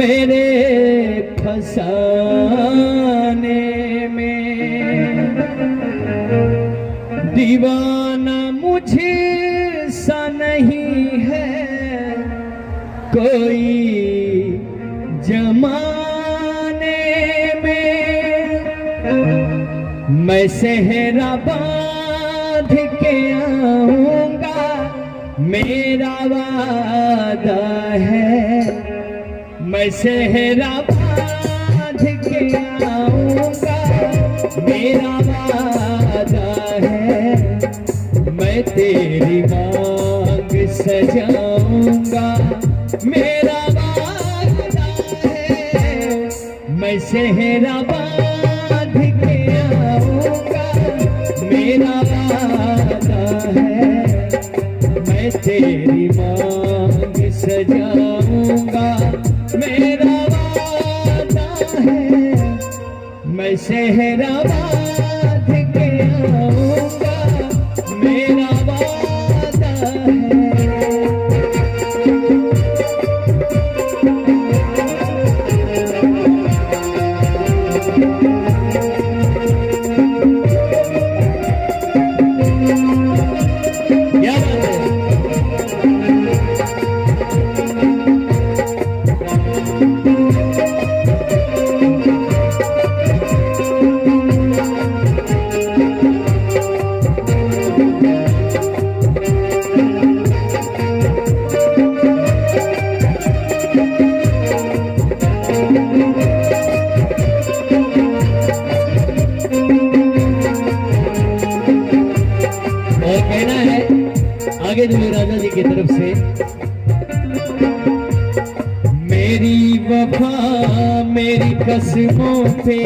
मेरे फसाने में। दीवाना मुझे सा नहीं है कोई जमाने में। मैं सेहरा बांध के आऊंगा मेरा वादा है। मैं सेहरा बांध के आऊंगा मेरा वादा है। मैं तेरी मांग सजाऊंगा मेरा वादा है। मैं सेहरा बांध के आऊंगा मेरा वादा है। मैं तेरी मांग सजाऊंगा मेरा वादा है। मैं सेहरा बांध के आऊंगा मेरा वादा है। आगे दूल्हे राजा जी की तरफ से। मेरी वफा मेरी कसमों पे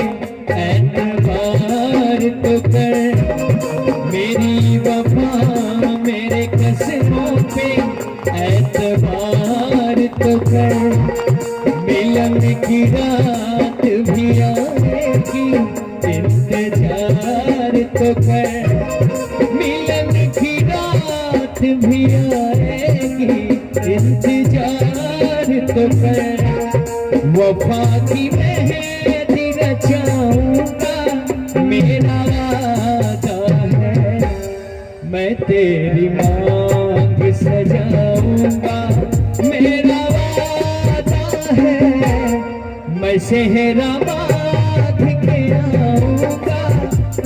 एतबार तो कर। मेरी वफा मेरे कसमों पे एतबार तो कर। मिलन की रात भी आएगी इंतजार तो कर। मिलन की रात भी आएगी इंतजार तो कर। वफा की मेहंदी रचाऊंगा मेरा वादा है। मैं तेरी मांग सजाऊंगा मेरा वादा है। मैं सेहरा बांध के आऊंगा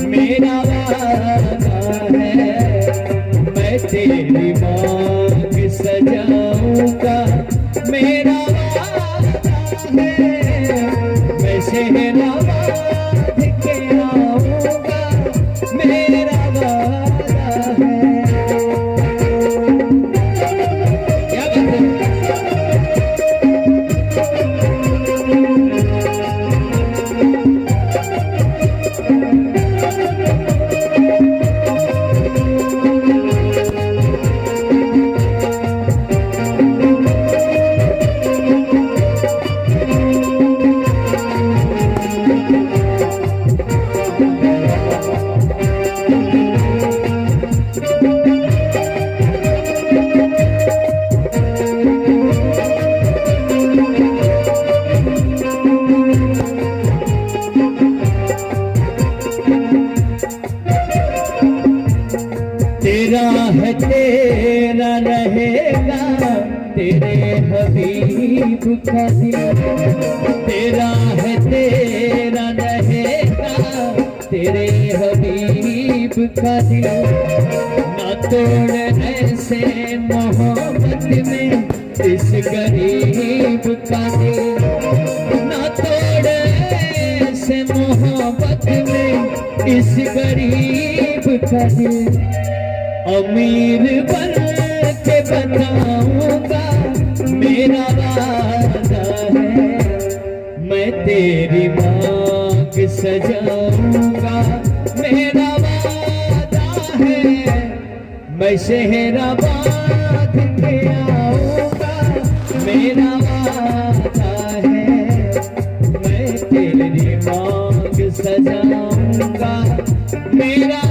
मेरा वादा है। मैं तेरी मांग सजाऊंगा मेरा वादा है। मैं सेहरा बांध के आऊंगा मेरा वादा है। क्या बात है? तेरा है तेरा रहेगा तेरे हबीब का दिल। तेरा है तेरा रहेगा तेरे हबीब का दिल। ना तोड़ ऐसे मोहब्बत में इस गरीब का दिल। ना तोड़ ऐसे मोहब्बत में इस गरीब का दिल। अमीर बन के बताऊंगा मेरा वादा है। मैं तेरी मांग सजाऊंगा मेरा वादा है। मैं सेहरा बांध के आऊंगा मेरा वादा है। मैं तेरी मांग सजाऊंगा मेरा